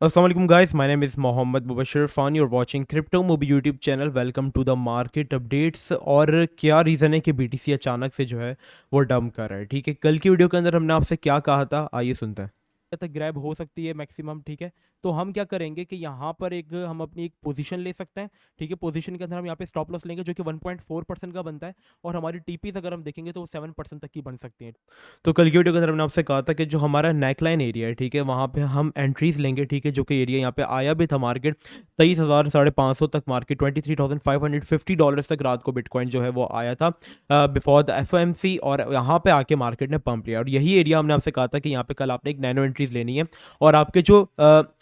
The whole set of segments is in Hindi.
Assalamualaikum guys, my name is Mohammad Mubashar फ़ान। you're watching crypto movie YouTube channel. Welcome to the market updates. और क्या रीज़न है कि बीटीसी अचानक से जो है वो डंप कर रहा है। ठीक है, कल की वीडियो के अंदर हमने आपसे क्या कहा था, आइए सुनते हैं। तक ग्रैब हो सकती है मैक्सिमम। ठीक है, तो हम क्या करेंगे कि यहाँ पर हम अपनी एक पोजीशन ले सकते हैं। ठीक है, पोजीशन के अंदर हम यहाँ पे स्टॉप लॉस लेंगे जो कि 1.4% का बनता है, और हमारी टीपीज अगर हम देखेंगे तो वो 7% तक की बन सकती हैं। तो कल की वीडियो के अंदर हमने आपसे कहा था कि जो हमारा नेकलाइन एरिया है, ठीक है, वहाँ पे हम एंट्रीज लेंगे। ठीक है, जो कि एरिया यहाँ पे आया भी था मार्केट 23,000 550 तक, मार्केट $23,550 तक रात को बिटकॉइन जो है वो आया था बिफोर द एफओएमसी, और यहाँ पे आके मार्केट ने पंप लिया। और यही एरिया हमने आपसे कहा था कि यहाँ पे कल आपने एक नैनो एंट्रीज लेनी है, और आपके जो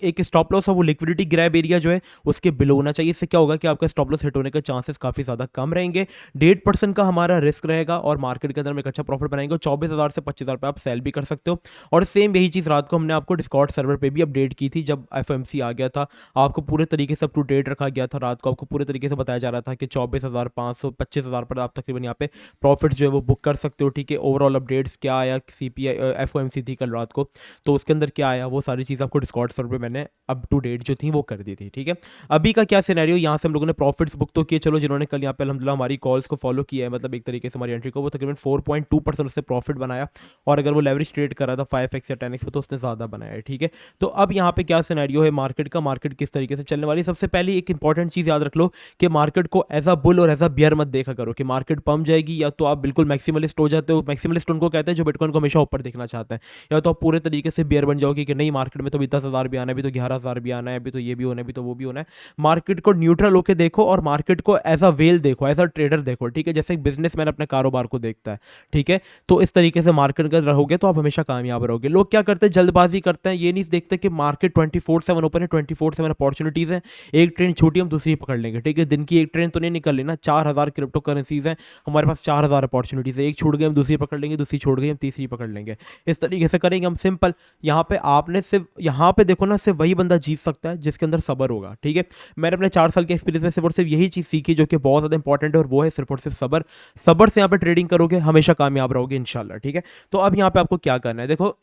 एक स्टॉप लॉस है वो लिक्विडिटी ग्रैब एरिया जो है उसके बिलो होना चाहिए। इससे क्या होगा कि आपका स्टॉप लॉस हिट होने के चांसेस काफ़ी ज़्यादा कम रहेंगे। 1.5% का हमारा रिस्क रहेगा, और मार्केट के अंदर हम एक अच्छा प्रॉफिट बनाएंगे। 24,000 से 25,000 पे आप सेल भी कर सकते हो। और सेम यही चीज़ रात को हमने आपको डिस्कॉर्ड सर्वर पे भी अपडेट की थी जब एफओएमसी आ गया था। आपको पूरे तरीके से अप टू डेट रखा गया था। रात को आपको पूरे तरीके से बताया जा रहा था कि 24,500 25,000 पर आप तकरीबन यहाँ पे प्रॉफिट जो है वो बुक कर सकते हो। ठीक है, ओवरऑल अपडेट्स क्या आया, सीपीआई एफओएमसी थी कल रात को, तो उसके अंदर क्या आया वो सारी चीज़ आपको डिस्कॉर्ड सर्वर पे मैंने अप टू डेट जो थी वो कर दी थी। ठीक है, अभी का क्या सिनेरियो, यहाँ से हम लोगों ने प्रॉफिट्स बुक तो किए। चलो, जिन्होंने कल यहाँ पे अल्हम्दुलिल्लाह हमारी कॉल्स को फॉलो किया है, मतलब एक तरीके से हमारी एंट्री को, वो तकरीबन 4.2% उससे प्रॉफिट बनाया। और अगर वो लेवरेज ट्रेड कर रहा था 5x या 10x पे तो उसने ज़्यादा बनाया है। ठीक है, तो अब यहाँ पे क्या सिनेरियो है मार्केट का, मार्केट किस तरीके से चलने वाली है। सबसे पहले एक इंपॉर्टेंट चीज़ याद रख लो कि मार्केट को एज अ बुल और एज अ बियर मत देखा करो कि मार्केट पम्प जाएगी या तो आप बिल्कुल मैक्सिमलिस्ट हो जाते हो। मैक्सिमलिस्ट उनको कहते हैं जो बिटकॉइन को हमेशा ऊपर देखना चाहते हैं, या तो आप पूरे तरीके से बियर बन जाओगे कि नहीं, मार्केट में तो अभी 10,000 भी आना है, अभी तो 11,000 भी आना है, अभी तो ये भी होना है, अभी तो वो भी होना है। मार्केट को न्यूट्रल होकर देखो, और मार्केट को एज अ वेल देखो, एज अ ट्रेडर देखो। ठीक है, जैसे एक बिजनेसमैन अपने कारोबार को देखता है। ठीक है, तो इस तरीके से मार्केट का रहोगे तो आप हमेशा कामयाब रहोगे। लोग क्या करते हैं, जल्दबाजी करते हैं, ये नहीं देखते कि मार्केट 24/7 ओपन है, 24/7 अपॉर्चुनिटीज है। एक ट्रेन छूटी हम दूसरी पकड़ लेंगे। ठीक है, दिन की एक ट्रेन तो नहीं निकल लेना, 4,000 क्रिप्टो करेंसीज हैं हमारे पास, 4,000 अपॉर्चुनिटीज है। एक छूट गई हम दूसरी पकड़ लेंगे, दूसरी छूट गई हम तीसरी पकड़ लेंगे। इस तरीके से करेंगे हम, सिंपल। यहाँ पे आपने सिर्फ यहाँ पे देखो ना, सिर्फ वही बंदा जीत सकता है जिसके अंदर सब्र होगा। ठीक है, मैंने अपने 4 साल के एक्सपीरियंस में सिर्फ और सिर्फ यही चीज़ सीखी जो कि बहुत ज़्यादा इंपॉर्टेंट है, और वो है सिर्फ और सिर्फ सब्र। सब्र से यहाँ पे ट्रेडिंग करोगे हमेशा कामयाब रहोगे इंशाल्लाह। ठीक है, तो अब यहाँ पे आपको क्या करना है, देखो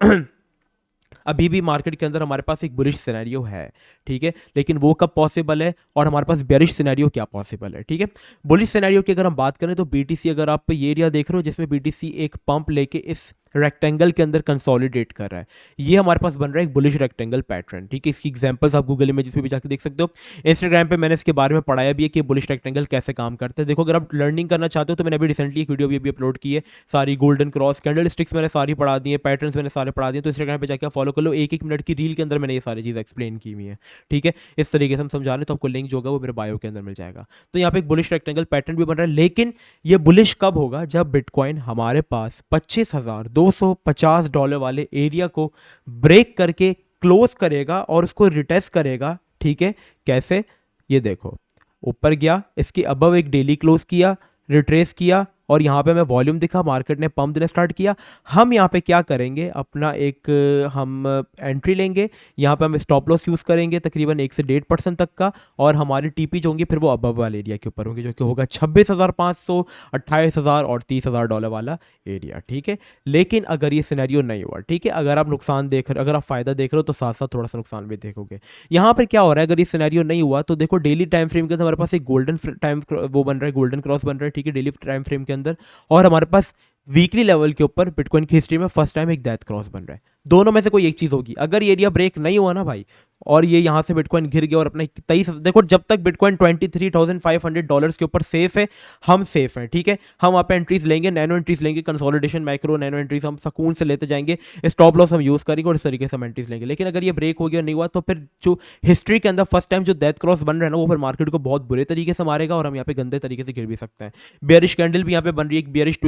अभी भी मार्केट के अंदर हमारे पास एक बुलिश सिनेरियो है। ठीक है, लेकिन वो कब पॉसिबल है, और हमारे पास बेरिश सिनेरियो क्या पॉसिबल है। ठीक है, बुलिश सिनेरियो की अगर हम बात करें तो बीटीसी, अगर आप ये एरिया देख रहे हो जिसमें बीटीसी एक पंप लेके इस रेक्टेंगल के अंदर कंसोलिडेट कर रहा है, ये हमारे पास बन रहा है एक बुलिश रेक्टेंगल पैटर्न। ठीक है, इसकी एग्जांपल्स आप गूगल इमेजेस पे भी जाकर देख सकते हो। इंस्टाग्राम पे मैंने इसके बारे में पढ़ाया भी है कि बुलिश रेक्टेंगल कैसे काम करते हैं। देखो, अगर आप लर्निंग करना चाहते हो तो मैंने अभी रिसेंटली एक वीडियो भी अपलोड की है, सारी गोल्डन क्रॉस कैंडल स्टिक्स मैंने सारी पढ़ा दी है, पैटर्न्स मैंने सारे पढ़ा दिए, तो इंस्टाग्राम पे जाकर फॉलो कर लो। एक एक मिनट की रील के अंदर मैंने ये सारी चीज़ एक्सप्लेन की हुई है। ठीक है, इस तरीके से हम समझा रहे हैं, तो आपको लिंक जो होगा वो मेरे बायो के अंदर मिल जाएगा। तो यहाँ पे एक बुलिश रेक्टेंगल पैटर्न भी बन रहा है, लेकिन ये बुलिश कब होगा, जब बिटकॉइन हमारे पास $25,250 वाले एरिया को ब्रेक करके क्लोज करेगा और उसको रिटेस्ट करेगा। ठीक है, कैसे, ये देखो, ऊपर गया, इसके अबव एक डेली क्लोज किया, रिट्रेस किया, और यहाँ पे मैं वॉल्यूम दिखा, मार्केट ने पंप देना स्टार्ट किया। हम यहाँ पे क्या करेंगे, अपना एक हम एंट्री लेंगे। यहाँ पे हम स्टॉप लॉस यूज़ करेंगे तकरीबन 1 से 1.5% तक का, और हमारी टीपी जो होंगी फिर वो अबव वाले एरिया के ऊपर होंगे जो कि होगा 26,500, 28,000 और $30,000 वाला एरिया। ठीक है, लेकिन अगर ये सिनेरियो नहीं हुआ, ठीक है, अगर आप नुकसान देख रहे, अगर आप फ़ायदा देख रहे हो तो साथ साथ थोड़ा सा नुकसान भी देखोगे। यहाँ पर क्या हो रहा है, अगर ये सिनेरियो नहीं हुआ तो देखो, डेली टाइम फ्रेम के अंदर हमारे पास एक गोल्डन टाइम वो बन रहा है, गोल्डन क्रॉस बन रहा है। ठीक है, डेली टाइम फ्रेम के अंदर, और हमारे पास वीकली लेवल के ऊपर बिटकॉइन की हिस्ट्री में फर्स्ट टाइम एक डेथ क्रॉस बन रहा है। दोनों में से कोई एक चीज़ होगी। अगर ये एरिया ब्रेक नहीं हुआ ना भाई, और ये यहाँ से बिटकॉइन गिर गया और अपने 23, देखो जब तक बिटकॉइन $23,500 के ऊपर सेफ है, हम सेफ हैं। ठीक है, हम वहाँ पे एंट्रीज लेंगे, नैनो एंट्रीज लेंगे, कंसोलिडेशन मैक्रो नैनो एंट्रीज हम सुकून से लेते जाएंगे, स्टॉप लॉस हम यूज़ करेंगे, और इस तरीके से हम एंट्रीज लेंगे। लेकिन अगर ये ब्रेक हो गया, नहीं हुआ, तो फिर जो हिस्ट्री के अंदर फर्स्ट टाइम जो डेथ क्रॉस बन रहा है ना, वो फिर मार्केट को बहुत बुरे तरीके से मारेगा, और हम यहाँ पे गंदे तरीके से गिर भी सकते हैं। बेयरिश कैंडल भी यहाँ पे बन रही है, एक बेयरिश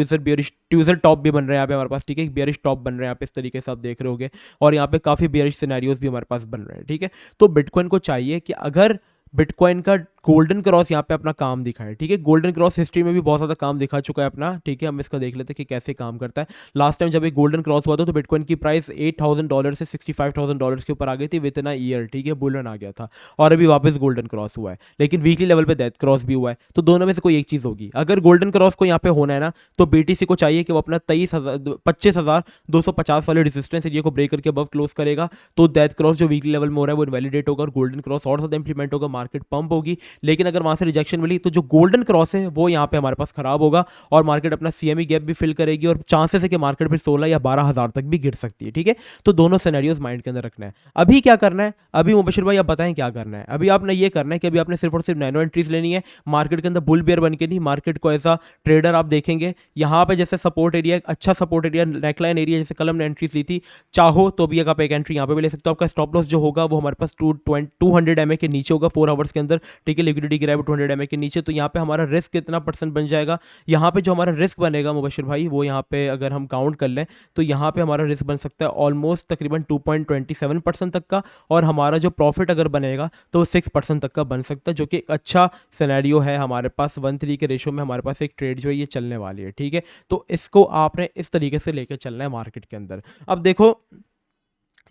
ट्यूजर टॉप भी बन रहा है यहाँ पे हमारे पास। ठीक है, एक बेयरिश टॉप बन रहा है यहाँ पे, इस तरीके से आप देख रहे होगे, और यहाँ पे काफ़ी बेयरिश सिनेरियोज भी हमारे पास बन रहे हैं। ठीक है, तो बिटकॉइन को चाहिए कि अगर बिटकॉइन का गोल्डन क्रॉस यहाँ पे अपना काम दिखा है, ठीक है। गोल्डन क्रॉस हिस्ट्री में भी बहुत ज़्यादा काम दिखा चुका है अपना, ठीक है। हम इसका देख लेते हैं कि कैसे काम करता है। लास्ट टाइम जब एक गोल्डन क्रॉस हुआ था तो बिटकॉइन की प्राइस $8,000 से $65,000 के ऊपर आ गई थी विद इन अ ईयर, ठीक है। बुल रन आ गया था और अभी वापस गोल्डन क्रॉस हुआ है, लेकिन वीकली लेवल पे डेथ क्रॉस भी हुआ है। तो दोनों में से कोई एक चीज़ होगी। अगर गोल्डन क्रॉस को यहाँ पे होना है ना, तो बीटीसी को चाहिए कि वो अपना 25,250 वाले रेजिस्टेंस एरिया को ब्रेक करके अबव क्लोज करेगा, तो डेथ क्रॉस जो वीकली लेवल में हो रहा है वो इनवैलिडेट होगा और गोल्डन क्रॉस और ज़्यादा इंप्लीमेंट होगा, मार्केट पंप होगी। लेकिन अगर वहां से रिजेक्शन मिली तो जो गोल्डन क्रॉस है वो यहाँ पे हमारे पास खराब होगा और मार्केट अपना सीएमई गैप भी फिल करेगी और चांसेस है कि मार्केट फिर 16 या 12,000 तक भी गिर सकती है, ठीक है। तो दोनों सिनेरियोज माइंड के अंदर रखना है। अभी क्या करना है, अभी मुबशिर भाई आप बताएं क्या करना है। अभी आपने ये करना है कि अभी आपने सिर्फ और सिर्फ नैनो एंट्रीज लेनी है मार्केट के अंदर, बुल बेयर बन के नहीं। मार्केट को ऐसा ट्रेडर आप देखेंगे यहाँ पे जैसे सपोर्ट एरिया, अच्छा सपोर्ट एरिया, नेकलाइन एरिया, जैसे कल हमने एंट्रीज ली थी, चाहो तो भी आप एक एंट्री यहाँ पे भी ले सकते हो। आपका स्टॉप लॉस जो होगा वो हमारे पास 200 MA के नीचे होगा 4 आवर्स के अंदर, ठीक है। लिक्विडिटी गिरा है 200 MA के नीचे, तो यहाँ पे हमारा रिस्क कितना परसेंट बन जाएगा। यहाँ पे जो हमारा रिस्क बनेगा मुबशिर भाई, वो यहाँ पे अगर हम काउंट कर लें तो यहाँ पे हमारा रिस्क बन सकता है ऑलमोस्ट तकरीबन 2.27% तक का, और हमारा जो प्रॉफिट अगर बनेगा तो 6% तक का बन सकता है, जो कि एक अच्छा सिनेरियो है हमारे पास। 1:3 के रेशो में हमारे पास एक ट्रेड जो है ये चलने वाली है, ठीक है। तो इसको आपने इस तरीके से लेकर चलना है मार्केट के अंदर। अब देखो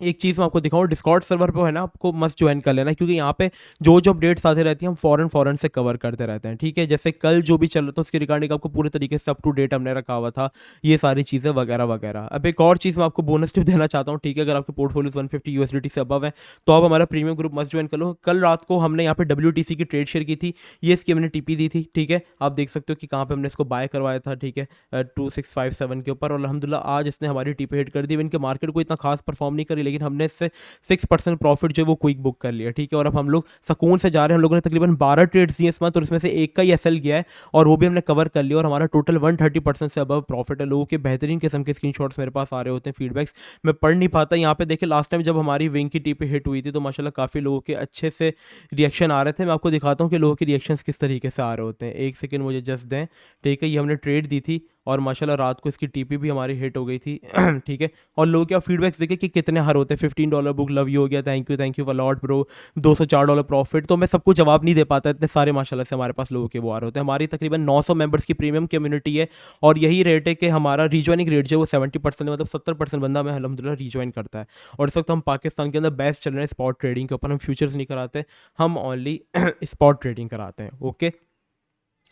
एक चीज़ मैं आपको दिखाऊँ, डिस्कॉर्ड सर्वर पे है ना, आपको मस्ट ज्वाइन कर लेना, क्योंकि यहाँ पे जो जो अपडेट्स आते रहती हैं हम फॉरन से कवर करते रहते हैं, ठीक है। जैसे कल जो भी चल रहा था उसके रिगार्डिंग आपको पूरे तरीके से अप टू डेट हमने रखा हुआ था, ये सारी चीज़ें वगैरह वगैरह। अब एक और चीज़ मैं आपको बोनस टिप देना चाहता हूँ, ठीक है। अगर आपके पोर्टफोलियोज 150 USDT से अबव है तो आप हमारा प्रीमियम ग्रुप मस्ट ज्वाइन कर लो। कल रात को हमने यहाँ पे WTC की ट्रेड शेयर की थी, ये इसकी हमने टीपी दी थी, ठीक है। आप देख सकते हो कि कहाँ पर हमने इसको बाय करवाया था, ठीक है, 2657 के ऊपर, और अलहमदिल्ला आज इसने हमारी टीपी हिट कर दी। इनके मार्केट को इतना खास परफॉर्म नहीं करी, लेकिन हमने इससे 6% प्रॉफिट जो है वो क्विक बुक कर लिया, ठीक है। और अब हम लोग सुकून से जा रहे हैं। हम लोगों ने तकरीबन 12 ट्रेड्स दिए इस मंथ, और इसमें से एक का ही एसएल गया है और वो भी हमने कवर कर लिया, और हमारा टोटल 130% से अबव प्रॉफिट है। लोगों के बेहतरीन किस्म के स्क्रीनशॉट्स मेरे पास आ रहे होते हैं, फीडबैक्स मैं पढ़ नहीं पाता। यहाँ पे देखिए लास्ट टाइम जब हमारी विंग की टीपी हिट हुई थी तो माशाल्लाह काफ़ी लोगों के अच्छे से रिएक्शन आ रहे थे। मैं आपको दिखाता हूँ कि लोगों के रिएक्शंस किस तरीके से आ रहे होते हैं। एक सेकेंड मुझे जस्ट दें, ठीक है। ये हमने ट्रेड दी थी और माशाल्लाह रात को इसकी टीपी भी हमारी हिट हो गई थी ठीक है। और लोगों के आप फीडबैक्स देखें कि कितने हर होते हैं। $15 बुक लव यू हो गया, thank you a lot bro, $204 profit. तो मैं सबको जवाब नहीं दे पाता, इतने सारे माशाल्लाह से हमारे पास लोगों के वो आ रहे होते हैं। हमारी तकरीबन 900 मेंबर्स की प्रीमियम कम्युनिटी है, और यही रेट है कि हमारा रीजॉइनिंग रेट जो है वो 70% है, मतलब 70% बंदा हमें अल्हम्दुलिल्लाह रीजॉइन करता है। और इस वक्त हम पाकिस्तान के अंदर बेस्ट चल रहे हैं स्पॉट ट्रेडिंग के ऊपर। हम फ्यूचर्स नहीं कराते, हम ओनली स्पॉट ट्रेडिंग कराते हैं, ओके।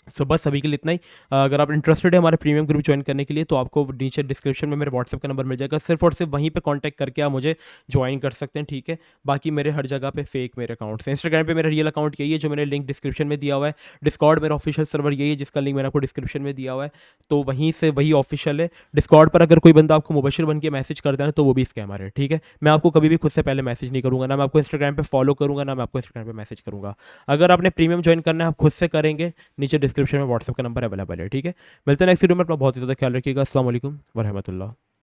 सो बस अभी के लिए इतना ही। अगर आप इंटरेस्टेड है हमारे प्रीमियम ग्रुप ज्वाइन करने के लिए तो आपको नीचे डिस्क्रिप्शन में मेरे व्हाट्सएप का नंबर मिल जाएगा, सिर्फ और सिर्फ वहीं पे कांटेक्ट करके आप मुझे ज्वाइन कर सकते हैं, ठीक है। बाकी मेरे हर जगह पे फेक मेरे अकाउंट्स हैं। इंस्टाग्राम पे मेरा रियल अकाउंट यही है जो मैंने लिंक डिस्क्रिप्शन में दिया हुआ है। डिस्कॉर्ड मेरा ऑफिशियल सर्वर यही है जिसका लिंक मैंने आपको डिस्क्रिप्शन में दिया हुआ है, तो वहीं से वही ऑफिशियल है। डिस्कॉर्ड पर अगर कोई बंदा आपको मुबशिर बन के मैसेज करता है तो वो भी स्कैमर है, ठीक है। मैं आपको कभी भी खुद से पहले मैसेज नहीं करूँगा, ना मैं आपको इंस्टाग्राम पर फॉलो करूँगा, ना मैं आपको इंस्टाग्राम पर मैसेज करूँगा। अगर आपने प्रीमियम ज्वाइन करना है आप खुद से करेंगे, नीचे डिस्क्रिप्शन में व्हाट्सएप का नंबर अवेलेबल है, ठीक है। मिलते हैं नेक्स्ट वीडियो में। अपना बहुत ही ज़्यादा ख्याल रखिएगा। अस्सलाम वालेकुम व रहमतुल्लाह।